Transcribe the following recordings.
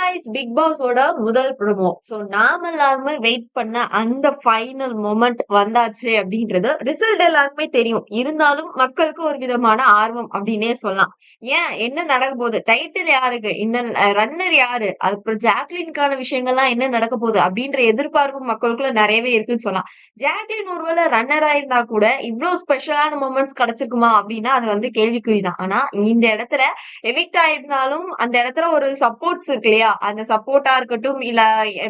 Guys big பாஸோட முதல் promo. So நாம எல்லாருமே வெயிட் பண்ண அந்த ஃபைனல் மொமெண்ட் வந்தாச்சு அப்படின்றது ரிசல்ட் எல்லாருக்குமே தெரியும். இருந்தாலும் மக்களுக்கு ஒரு விதமான ஆர்வம் அப்படின்னே சொல்லலாம். ஏன் என்ன நடக்க போகுது, டைட்டில் யாருக்கு, இந்த ரன்னர் யாரு, அப்புறம் ஜாக்லினுக்கான விஷயங்கள்லாம் என்ன நடக்க போகுது அப்படின்ற எதிர்பார்ப்பு மக்களுக்குள்ள நிறையவே இருக்குன்னு சொல்லலாம். ஜாக்லின் ஒருவேளை ரன்னர் ஆயிருந்தா கூட இவ்வளவு ஸ்பெஷலான மொமெண்ட்ஸ் கிடைச்சிருக்குமா அப்படின்னா அது வந்து கேள்விக்குறிதான். ஆனா இந்த இடத்துல எவிக்ட் ஆயிருந்தாலும் அந்த இடத்துல ஒரு சப்போர்ட்ஸ் இருக்கு இல்லையா, அந்த சப்போர்ட்டா இருக்கட்டும் இல்ல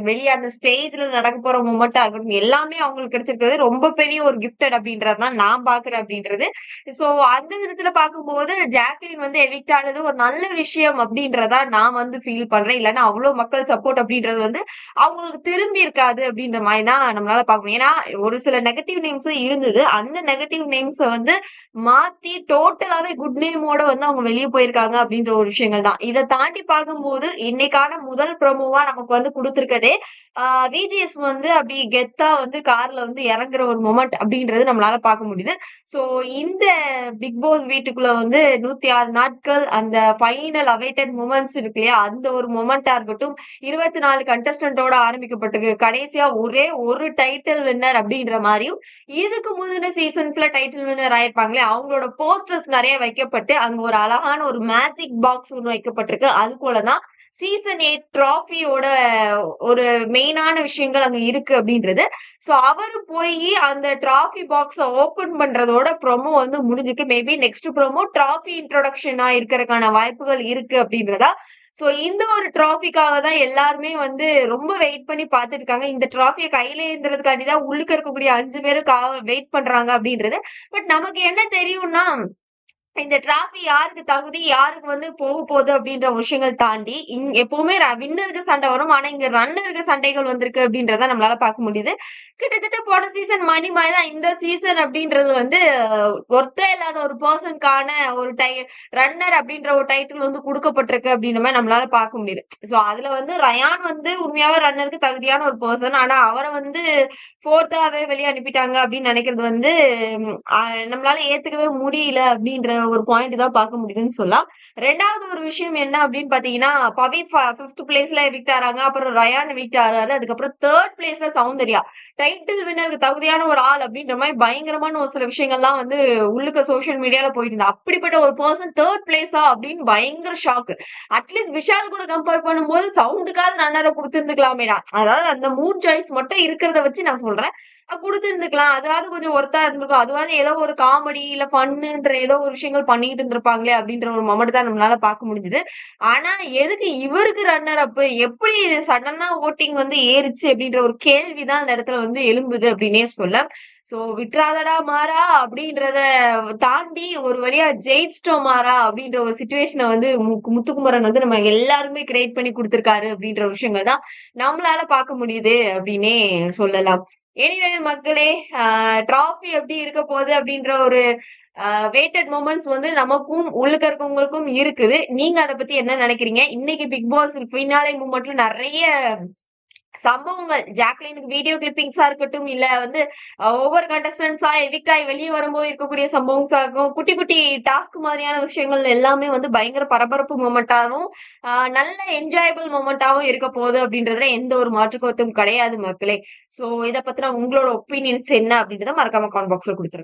வெளியே அந்த ஸ்டேஜ்ல நடக்க போற மூமெண்டா இருக்கட்டும், எல்லாமே அவங்களுக்கு கிடைச்சிருக்கிறது ரொம்ப பெரிய ஒரு கிஃப்டட் அப்படின்றதுதான் நான் பாக்குறேன் அப்படின்றது. சோ அந்த விதத்துல பார்க்கும்போது ஜாக்லின் வந்து எவிக்ட் ஆனது ஒரு நல்ல விஷயம் அப்படின்றதா நான் வந்து ஃபீல் பண்றேன். இல்லைன்னா அவ்வளவு மக்கள் சப்போர்ட் அப்படின்றது வந்து அவங்களுக்கு திரும்பி இருக்காது அப்படின்ற மாதிரி தான் நம்மளால பார்க்கணும். ஏன்னா ஒரு சில நெகட்டிவ் நேம்ஸும் இருந்தது. அந்த நெகட்டிவ் நேம்ஸ வந்து மாத்தி டோட்டலாவே குட் நேமோட வந்து அவங்க வெளியே போயிருக்காங்க அப்படின்ற ஒரு விஷயங்கள் தான். இதை தாண்டி பார்க்கும்போது இன்னைக்கான முதல் ப்ரோமோவா நமக்கு வந்து கொடுத்திருக்கதே விஜிஎஸ் வந்து அப்படி கெத்தா வந்து கார்ல வந்து இறங்குற ஒரு மொமெண்ட் அப்படின்றது நம்மளால பார்க்க முடியுது. சோ இந்த பிக் பாஸ் வீட்டுக்குள்ள வந்து 106 நாட்கள் அந்த ஃபைனல் அவைட்டட் மூமெண்ட்ஸ் இருக்கு இல்லையா, அந்த ஒரு மொமெண்டா இருக்கட்டும், 24 கண்டஸ்டன்டோட ஆரம்பிக்கப்பட்டிருக்கு. கடைசியா ஒரே ஒரு டைட்டில் வின்னர் அப்படின்ற மாதிரியும், இதுக்கு முந்தின சீசன்ஸ்ல டைட்டில் வின்னர் ஆயிருப்பாங்களே அவங்களோட போஸ்டர்ஸ் நிறைய வைக்கப்பட்டு அங்க ஒரு அழகான ஒரு மேஜிக் பாக்ஸ் ஒண்ணு வைக்கப்பட்டிருக்கு. அதுக்குள்ளதான் சீசன் 8 டிராஃபியோட ஒரு மெயினான விஷயங்கள் அங்க இருக்கு அப்படின்றது. சோ அவரு போய் அந்த டிராஃபி பாக்ஸ ஓபன் பண்றதோட ப்ரோமோ வந்து முடிஞ்சுக்கு. மேபி நெக்ஸ்ட் ப்ரோமோ டிராஃபி இன்ட்ரோடக்ஷனா இருக்கிறதுக்கான வாய்ப்புகள் இருக்கு அப்படின்றதா. சோ இந்த ஒரு டிராஃபிக்காக தான் எல்லாருமே வந்து ரொம்ப வெயிட் பண்ணி பார்த்துட்டு இருக்காங்க. இந்த டிராஃபியை கையில ஏந்துறதுக்காண்டி தான் உள்ளுக்க இருக்கக்கூடிய 5 பேரும் வெயிட் பண்றாங்க அப்படின்றது. பட் நமக்கு என்ன தெரியும்னா, இந்த டிராஃபி யாருக்கு தகுதி, யாருக்கு வந்து போக போகுது அப்படின்ற விஷயங்கள் தாண்டி எப்பவுமே வின்னருக்கு சண்டை வரும். ஆனா இங்க ரன்னருக்கு சண்டைகள் வந்திருக்கு அப்படின்றத நம்மளால பார்க்க முடியுது. கிட்டத்தட்ட போன சீசன் மணி மாதிரிதான் இந்த சீசன் அப்படின்றது வந்து ஒர்த்தே இல்லாத ஒரு பர்சனுக்கான ஒரு ரன்னர் அப்படின்ற ஒரு டைட்டில் வந்து கொடுக்கப்பட்டிருக்கு அப்படின்ற மாதிரி நம்மளால பார்க்க முடியுது. சோ அதுல வந்து ரயான் வந்து உண்மையாவே ரன்னருக்கு தகுதியான ஒரு பர்சன். ஆனா அவரை வந்து போர்த்தாவே வெளியே அனுப்பிட்டாங்க அப்படின்னு நினைக்கிறது வந்து நம்மளால ஏத்துக்கவே முடியல அப்படின்ற ஒரு பாயிண்ட் தான் பார்க்க முடியுதுன்னு சொல்லலாம். ரெண்டாவது ஒரு விஷயம் என்ன அப்படின்னு பாத்தீங்கன்னா, பவி 5th பிளேஸ்ல எவிக்ட் ஆறாங்க. அப்புறம் ரயான் எவிக்ட் ஆறாரு. அதுக்கப்புறம் 3rd பிளேஸ்ல சௌந்தர்யா, டைட்டில் வின்னருக்கு தகுதியான ஒரு ஆள் அப்படின்ற மாதிரி பயங்கரமான ஒரு சில விஷயங்கள்லாம் வந்து உள்ளுக்க சோசியல் மீடியால போயிட்டு இருந்தா. அப்படிப்பட்ட ஒரு பர்சன் 3rd பிளேஸா அப்படின்னு பயங்கர ஷாக். அட்லீஸ்ட் விஷால் கூட கம்பேர் பண்ணும்போது சவுண்டுக்காக ரன்னரை கொடுத்திருந்துக்கலாமேடா. அதாவது அந்த 3 சாய்ஸ் மட்டும் இருக்கிறத வச்சு நான் சொல்றேன், குடுத்திருந்துக்கலாம். அதாவது கொஞ்சம் ஒர்த்தா இருந்திருக்கும். அதுவாவது ஏதோ ஒரு காமெடி இல்ல ஃபன்னுன்ற ஏதோ ஒரு விஷயங்கள் பண்ணிட்டு இருந்திருப்பாங்களே அப்படின்ற ஒரு மொமெண்ட் தான் நம்மளால பார்க்க முடிஞ்சது. ஆனா எதுக்கு இவருக்கு ரன்னர் அப், எப்படி சடனா ஓட்டிங் வந்து ஏறுச்சு அப்படின்ற ஒரு கேள்விதான் அந்த இடத்துல வந்து எழும்புது அப்படின்னே சொல்ல. சோ விட்றாதடா மாறா அப்படின்றத தாண்டி ஒரு வழியா ஜெயிச்சிட்டோம் மாறா அப்படின்ற ஒரு சிச்சுவேஷனை வந்து முத்துக்குமரன் வந்து நம்ம எல்லாருமே கிரியேட் பண்ணி கொடுத்திருக்காரு அப்படின்ற விஷயங்கள் தான் நம்மளால பார்க்க முடியுது அப்படின்னே சொல்லலாம். எனிவே மக்களே, டிராஃபி எப்படி இருக்க போகுது அப்படின்ற ஒரு வெயிட்டட் மொமெண்ட்ஸ் வந்து நமக்கும் உள்ளுக்க இருக்கவங்களுக்கும் இருக்குது. நீங்க அதை பத்தி என்ன நினைக்கிறீங்க? இன்னைக்கு பிக் பாஸ் ஃபினாலே மூமெண்ட்ல நிறைய சம்பவங்கள், ஜாக்லினுக்கு வீடியோ கிளிப்பிங்ஸா இருக்கட்டும், இல்ல வந்து ஒவ்வொரு கண்டஸ்டன்ஸா எவிக்ட் ஆகி வெளியே வரும்போது இருக்கக்கூடிய சம்பவங்களா இருக்கும், குட்டி குட்டி டாஸ்க் மாதிரியான விஷயங்கள் எல்லாமே வந்து பயங்கர பரபரப்பு மூமெண்டாவும் நல்ல என்ஜாயபிள் மூமெண்டாவும் இருக்க போகுது அப்படின்றதுல எந்த ஒரு மாற்று கருத்தும் கிடையாது மக்களே. சோ இதை பத்தின உங்களோட ஒப்பீனியன்ஸ் என்ன அப்படின்றத மறக்காம கமெண்ட் பாக்ஸ்ல கொடுத்துருங்க.